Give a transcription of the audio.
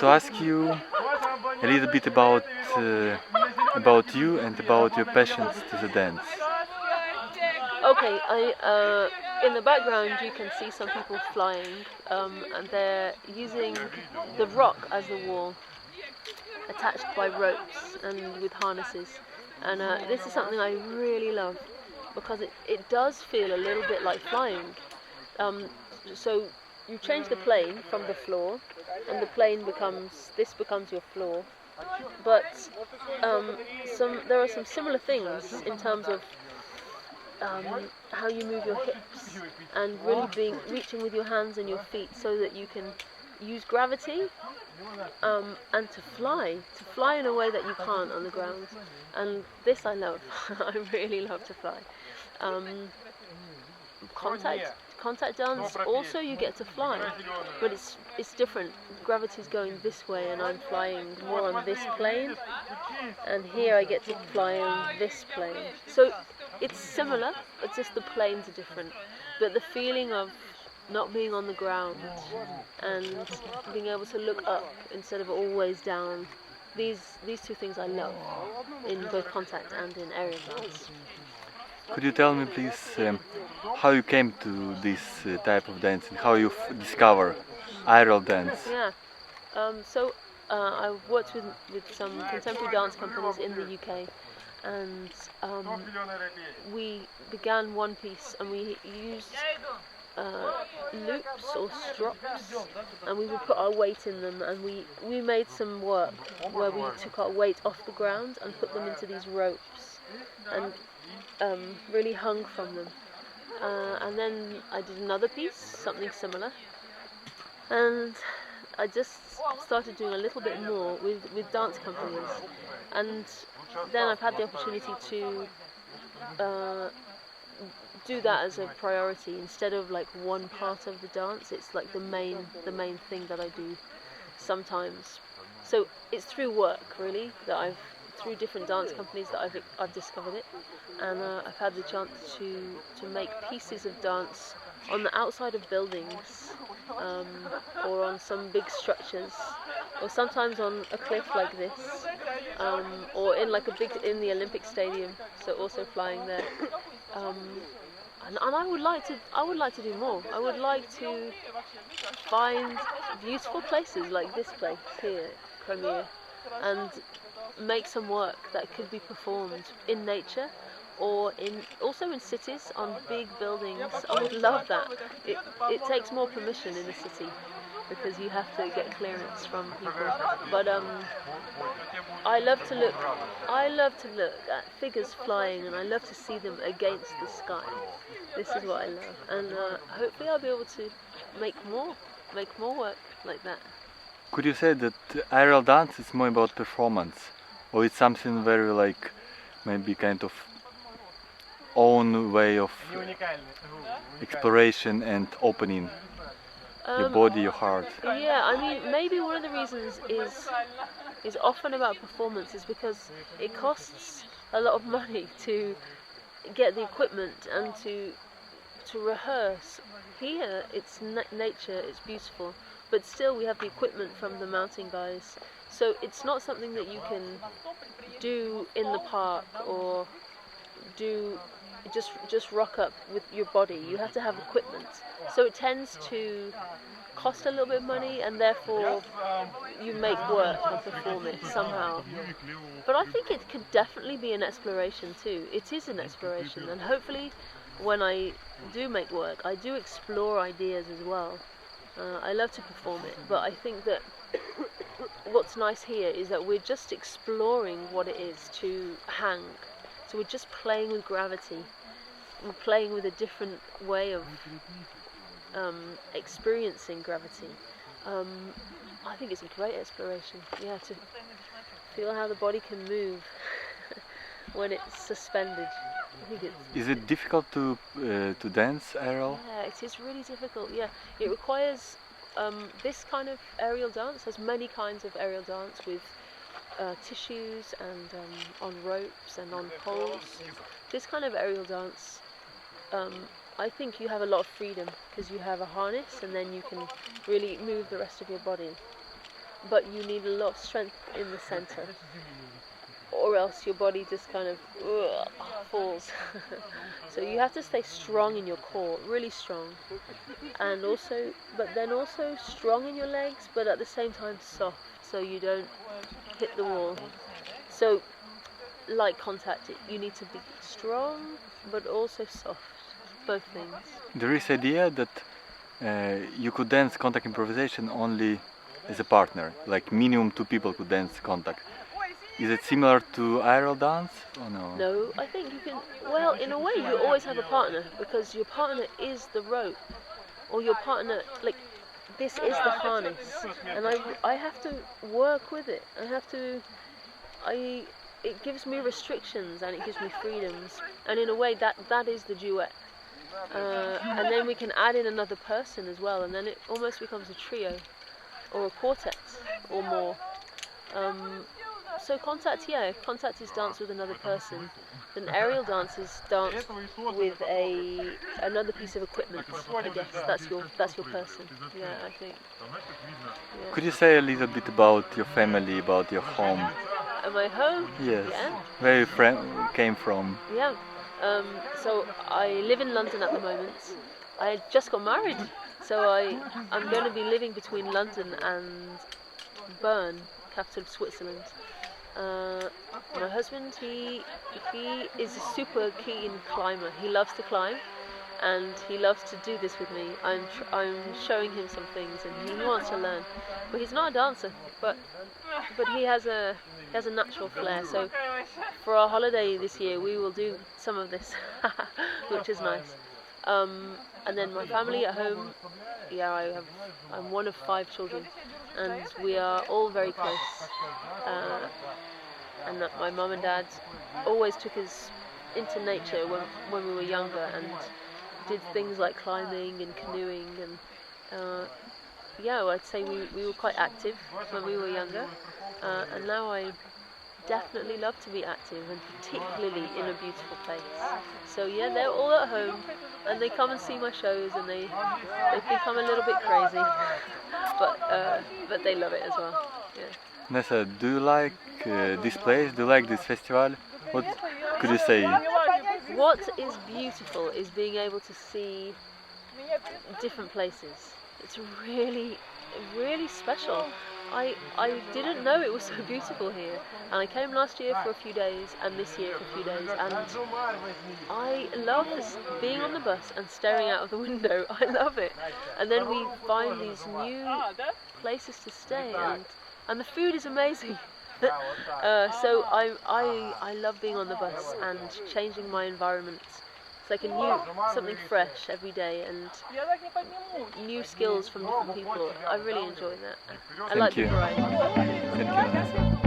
want to ask you a little bit about you and about your passions to the dance. Okay, in the background you can see some people flying, and they're using the rock as the wall, attached by ropes and with harnesses. And this is something I really love because it does feel a little bit like flying. So you change the plane from the floor, and the plane becomes your floor. But there are some similar things in terms of how you move your hips and really reaching with your hands and your feet so that you can use gravity and to fly in a way that you can't on the ground. And this I love. I really love to fly. Contact dance, also you get to fly, but it's different. Gravity's going this way and I'm flying more on this plane, and here I get to fly on this plane. So it's similar, it's just the planes are different. But the feeling of not being on the ground and being able to look up instead of always down, these two things I love in both contact and in aerial dance. Could you tell me please how you came to this type of dance and how you discover aerial dance? Yeah, so I worked with some contemporary dance companies in the UK, and we began one piece and we used loops or strops, and we would put our weight in them, and we made some work where we took our weight off the ground and put them into these ropes and really hung from them. And then I did another piece, something similar, and I just started doing a little bit more with dance companies, and then I've had the opportunity to do that as a priority instead of like one part of the dance. It's like the main thing that I do sometimes. So it's through work really that through different dance companies that I've discovered it, and I've had the chance to make pieces of dance on the outside of buildings, or on some big structures, or sometimes on a cliff like this, or in the Olympic Stadium. So also flying there, and I would like to do more. I would like to find beautiful places like this place here, Crimea, and make some work that could be performed in nature or also in cities on big buildings. I would love that. It takes more permission in the city because you have to get clearance from people. But I love to look at figures flying, and I love to see them against the sky. This is what I love, and hopefully I'll be able to make more work like that. Could you say that aerial dance is more about performance, or it's something very like maybe kind of own way of exploration and opening your body, your heart? Yeah, I mean, maybe one of the reasons is often about performance is because it costs a lot of money to get the equipment and to rehearse. Here it's nature, it's beautiful, but still we have the equipment from the mountain guys, so it's not something that you can do in the park or do just rock up with your body. You have to have equipment, so it tends to cost a little bit of money, and therefore you make work and perform it somehow. But I think it could definitely be an exploration too. It is an exploration, and hopefully when I do make work, I do explore ideas as well. I love to perform it, but I think that what's nice here is that we're just exploring what it is to hang. So we're just playing with gravity. We're playing with a different way of experiencing gravity. I think it's a great exploration. Yeah, to feel how the body can move when it's suspended. Is it difficult to dance aerial? Yeah, it is really difficult. Yeah, it requires this kind of aerial dance. There's many kinds of aerial dance with tissues and on ropes and on poles. This kind of aerial dance, I think you have a lot of freedom because you have a harness and then you can really move the rest of your body. but you need a lot of strength in the center, or else your body just kind of falls. So you have to stay strong in your core, really strong, and also, but then also strong in your legs, but at the same time soft, so you don't hit the wall. So, like contact, you need to be strong, but also soft, both things. There is idea that you could dance contact improvisation only as a partner, like minimum 2 people could dance contact. Is it similar to aerial dance or no? No, I think you can, well, in a way you always have a partner, because your partner is the rope, or your partner, like, this is the harness, and I have to work with it. It gives me restrictions and it gives me freedoms, and in a way that is the duet. And then we can add in another person as well, and then it almost becomes a trio or a quartet or more. So contact is dance with another person. Then aerial dance is dance with another piece of equipment. I guess that's your person. Yeah, I think. Yeah. Could you say a little bit about your family, about your home? My home? Yes. Yeah. Where you came from? Yeah. So I live in London at the moment. I just got married, so I'm going to be living between London and Bern, capital of Switzerland. My husband, he is a super keen climber. He loves to climb, and he loves to do this with me. I'm showing him some things, and he wants to learn. But he's not a dancer, but he has a natural flair. So for our holiday this year, we will do some of this, which is nice. And then my family at home, I'm one of 5 children, and we are all very close. And my mum and dad always took us into nature when we were younger, and did things like climbing and canoeing, and I'd say we were quite active when we were younger, and now I definitely love to be active, and particularly in a beautiful place. So yeah, they're all at home, and they come and see my shows, and they've become a little bit crazy, but they love it as well. Yeah. Vanessa, do you like this place? Do you like this festival? What could you say? What is beautiful is being able to see different places. It's really, really special. I didn't know it was so beautiful here, and I came last year for a few days and this year for a few days, and I love being on the bus and staring out of the window. I love it. And then we find these new places to stay, and the food is amazing. So I love being on the bus and changing my environment. It's like something fresh every day, and new skills from different people. I really enjoy that. I like the variety. Thank you, Vanessa.